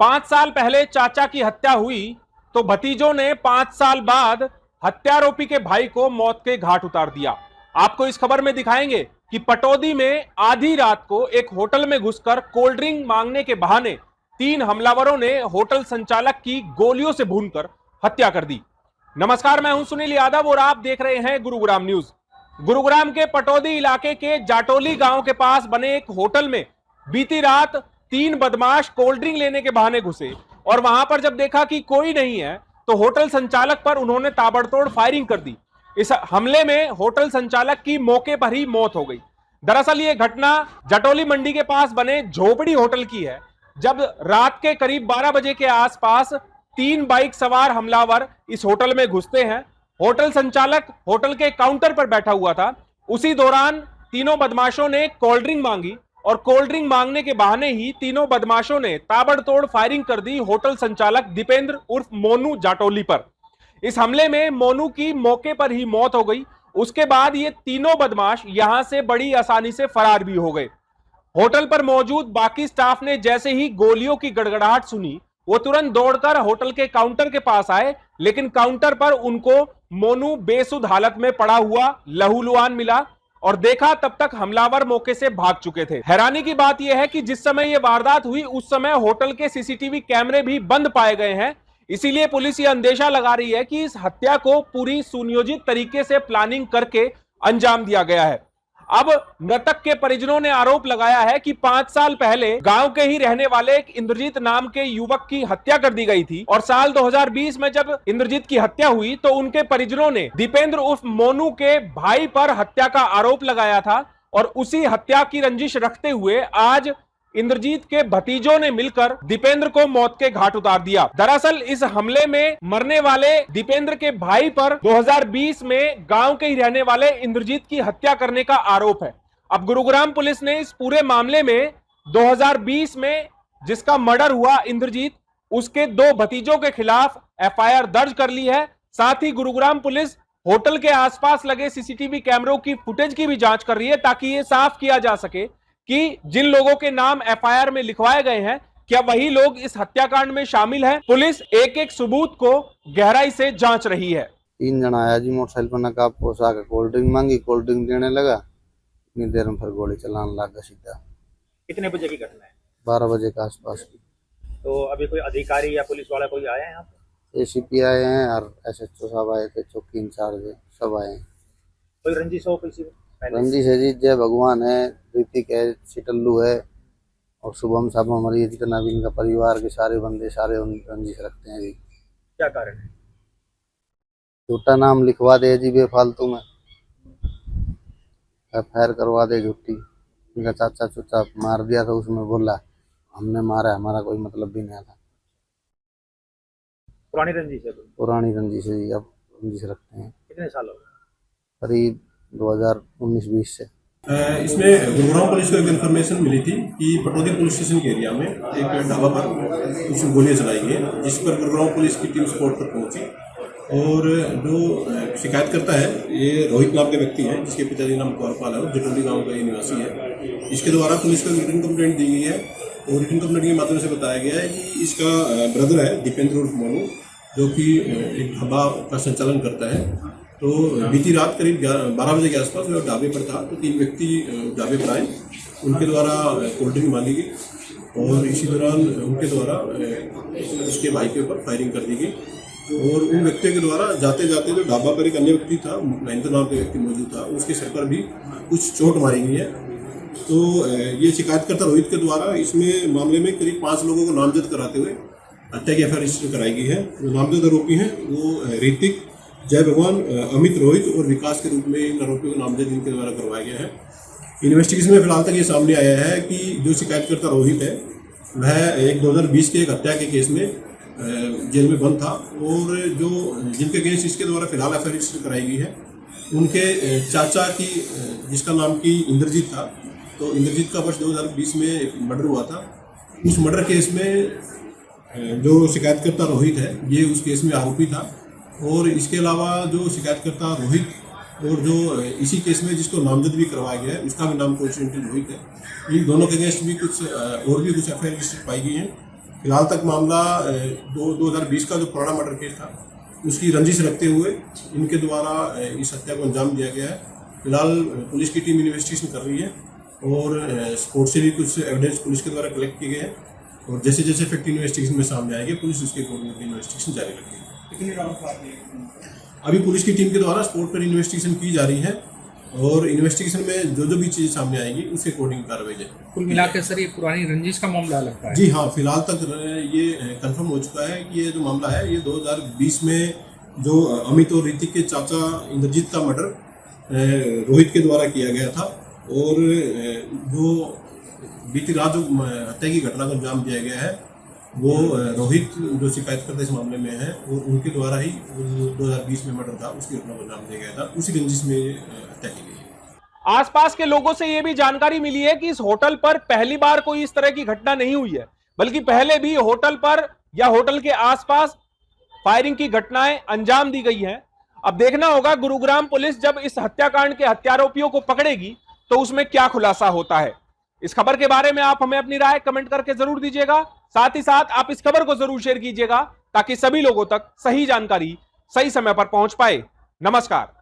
5 साल पहले चाचा की हत्या हुई तो भतीजों ने 5 साल बाद हत्यारोपी के भाई को मौत के घाट उतार दिया। आपको इस खबर में दिखाएंगे कि पटौदी में आधी रात को एक होटल में घुसकर कोल्ड ड्रिंक मांगने के बहाने 3 हमलावरों ने होटल संचालक की गोलियों से भूनकर हत्या कर दी। नमस्कार, मैं हूं सुनील यादव और आप देख रहे हैं गुरुग्राम न्यूज। गुरुग्राम के पटौदी इलाके के जाटोली गांव के पास बने एक होटल में बीती रात 3 बदमाश कोल्ड ड्रिंक लेने के बहाने घुसे और वहां पर जब देखा कि कोई नहीं है तो होटल संचालक पर उन्होंने ताबड़तोड़ फायरिंग कर दी। इस हमले में होटल संचालक की मौके पर ही मौत हो गई। दरअसल ये घटना जटोली मंडी के पास बने झोपड़ी होटल की है। जब रात के करीब 12 बजे के आसपास 3 बाइक सवार हमलावर इस होटल में घुसते हैं। होटल संचालक होटल के काउंटर पर बैठा हुआ था। उसी दौरान तीनों बदमाशों ने कोल्ड ड्रिंक मांगी और कोल्ड ड्रिंक मांगने के बहाने ही तीनों बदमाशों ने ताबड़तोड़ फायरिंग कर दी होटल संचालक दीपेंद्र उर्फ मोनू जाटोली पर। इस हमले में मोनू की मौके पर ही मौत हो गई। उसके बाद ये तीनों बदमाश यहां से बड़ी आसानी से फरार भी हो गए। होटल पर मौजूद बाकी स्टाफ ने जैसे ही गोलियों की गड़गड़ाहट सुनी वो तुरंत दौड़कर होटल के काउंटर के पास आए, लेकिन काउंटर पर उनको मोनू बेसुध हालत में पड़ा हुआ लहूलुहान मिला और देखा तब तक हमलावर मौके से भाग चुके थे। हैरानी की बात यह है कि जिस समय यह वारदात हुई उस समय होटल के सीसीटीवी कैमरे भी बंद पाए गए हैं। इसीलिए पुलिस यह अंदेशा लगा रही है कि इस हत्या को पूरी सुनियोजित तरीके से प्लानिंग करके अंजाम दिया गया है। अब मृतक के परिजनों ने आरोप लगाया है कि 5 साल पहले गांव के ही रहने वाले एक इंद्रजीत नाम के युवक की हत्या कर दी गई थी और साल 2020 में जब इंद्रजीत की हत्या हुई तो उनके परिजनों ने दीपेंद्र उर्फ मोनू के भाई पर हत्या का आरोप लगाया था और उसी हत्या की रंजिश रखते हुए आज इंद्रजीत के भतीजों ने मिलकर दीपेंद्र को मौत के घाट उतार दिया। दरअसल इस हमले में मरने वाले दीपेंद्र के भाई पर 2020 में गांव के ही रहने वाले इंद्रजीत की हत्या करने का आरोप है। अब गुरुग्राम पुलिस ने इस पूरे मामले में 2020 में जिसका मर्डर हुआ इंद्रजीत, उसके 2 भतीजों के खिलाफ एफआईआर दर्ज कर ली है। साथ ही गुरुग्राम पुलिस होटल के आसपास लगे सीसीटीवी कैमरों की फुटेज की भी जांच कर रही है ताकि ये साफ किया जा सके कि जिन लोगों के नाम एफआईआर में लिखवाए गए हैं क्या वही लोग इस हत्याकांड में शामिल हैं। पुलिस एक एक सबूत को गहराई से जांच रही है। 3 जना आया जी मोटरसाइकिल पर नकाब पोसा के कोल्ड ड्रिंक मांगी, कोल्ड ड्रिंक देने लगा, इतनी देर में फिर गोली चलाने लगा सीधा। कितने बजे की घटना है? 12 बजे के आसपास की। तो अभी कोई अधिकारी या पुलिस वाला कोई आया है यहाँ पे? एसीपी आए हैं और एसएचओ साहब आए थे, चौकी इंचार्ज सब आए हैं। कोई रंजिश हो किसी में? रंजिश है जी, जय भगवान है, ऋतिक है, सिटल्लू है और शुभम साहब हमारी जितना भी इनका परिवार के सारे बंदे सारे रंजिश रखते हैं जी। क्या कारण है? झूठा नाम लिखवा दे जी बेफालतू में, एफआईआर करवा दे झूठी। इनका चाचा चूचा मार दिया था, उसमें बोला हमने मारा, हमारा कोई मतलब भी नहीं था। पुरानी रंजिश है? पुरानी रंजिश है जी, अब रंजिश रखते हैं। कितने साल हो गए? करीब 2019-20 से। इसमें गुरुग्राम पुलिस को एक इन्फॉर्मेशन मिली थी कि पटौदी पुलिस स्टेशन के एरिया में एक ढाबा पर कुछ गोलियां चलाई गई, जिस पर गुरुग्राम पुलिस की टीम स्पॉट पर पहुंची और जो शिकायत करता है ये रोहित नाम के व्यक्ति हैं, जिसके पिताजी नाम कौरपाल है और जटोली गांव का ये निवासी है। इसके द्वारा पुलिस को रिटन कंप्लेंट दी गई है और रिटन कंप्लेंट के माध्यम से बताया गया है कि इसका ब्रदर है दीपेंद्र उर्फ मोनू, जो कि एक ढाबा का संचालन करता है। तो बीती रात करीब 12 बजे के आसपास वो ढाबे पर था तो 3 व्यक्ति ढाबे पर आए, उनके द्वारा कोल्ड ड्रिंक मांगी गई और इसी दौरान उनके द्वारा उसके भाई के ऊपर फायरिंग कर दी गई और उन व्यक्तियों के द्वारा जाते जाते जो ढाबा पर एक अन्य व्यक्ति था, महेंद्र नाम का व्यक्ति मौजूद था, उसके सिर पर भी कुछ चोट मारी गई है। तो ये शिकायतकर्ता रोहित के द्वारा इसमें मामले में करीब 5 लोगों को नामजद कराते हुए हत्या की एफआईआर रजिस्टर कराई गई है। जो नामजद आरोपी हैं वो ऋतिक, जय भगवान, अमित, रोहित और विकास के रूप में इन आरोपियों को नामजद इनके द्वारा करवाया गया है। इन्वेस्टिगेशन में फिलहाल तक ये सामने आया है कि जो शिकायतकर्ता रोहित है वह एक 2020 के एक हत्या के केस में जेल में बंद था और जो जिनके केस इसके द्वारा फिलहाल एफआईआर रजिस्टर कराई गई है उनके चाचा की, जिसका नाम की इंद्रजीत था, तो इंद्रजीत का वर्ष 2020 में एक मर्डर हुआ था। उस मर्डर केस में जो शिकायतकर्ता रोहित है ये उस केस में आरोपी था और इसके अलावा जो शिकायतकर्ता रोहित और जो इसी केस में जिसको नामजद भी करवाया गया है उसका भी नाम कोइंसिडेंटली रोहित है। इन दोनों के अगेंस्ट भी कुछ और भी कुछ एफआईआर रजिस्टर पाई गई हैं फिलहाल तक मामला 2020 का जो पुराना मर्डर केस था उसकी रंजिश रखते हुए इनके द्वारा इस हत्या को अंजाम दिया गया है। फिलहाल पुलिस की टीम इन्वेस्टिगेशन कर रही है और स्पोर्ट से भी कुछ एविडेंस पुलिस के द्वारा कलेक्ट किए गए हैं और जैसे जैसे फैक्ट इन्वेस्टिगेशन में सामने आएंगे पुलिस उसके अकॉर्डिंग इन्वेस्टिगेशन जारी रखेगी। अभी पुलिस की टीम के द्वारा स्पोर्ट पर इन्वेस्टिगेशन की जा रही है और इन्वेस्टिगेशन में जो भी चीज़ सामने आएगी उसके अकॉर्डिंग कार्रवाई जाएगी। कुल मिलाकर सर ये पुरानी रंजिश का मामला लगता है? जी हाँ, फिलहाल तक ये कंफर्म हो चुका है कि ये जो मामला है ये 2020 में जो अमित और ऋतिक के चाचा इंद्रजीत का मर्डर रोहित के द्वारा किया गया था और जो बीती रात जो हत्या की घटना को अंजाम दिया गया है वो रोहित जो शिकायतकर्ता इस मामले में है और उनके द्वारा ही 2020 में मर्डर था उसकी घटना को अंजाम दिया गया था, उसी रंजिश में हत्या की गई। आसपास के लोगों से यह भी जानकारी मिली है कि इस होटल पर पहली बार कोई इस तरह की घटना नहीं हुई है, बल्कि पहले भी होटल पर या होटल के आसपास फायरिंग की घटनाएं अंजाम दी गई हैं। अब देखना होगा गुरुग्राम पुलिस जब इस हत्याकांड के हत्यारोपियों को पकड़ेगी तो उसमें क्या खुलासा होता है। इस खबर के बारे में आप हमें अपनी राय कमेंट करके जरूर दीजिएगा। साथ ही साथ आप इस खबर को जरूर शेयर कीजिएगा ताकि सभी लोगों तक सही जानकारी सही समय पर पहुंच पाए। नमस्कार।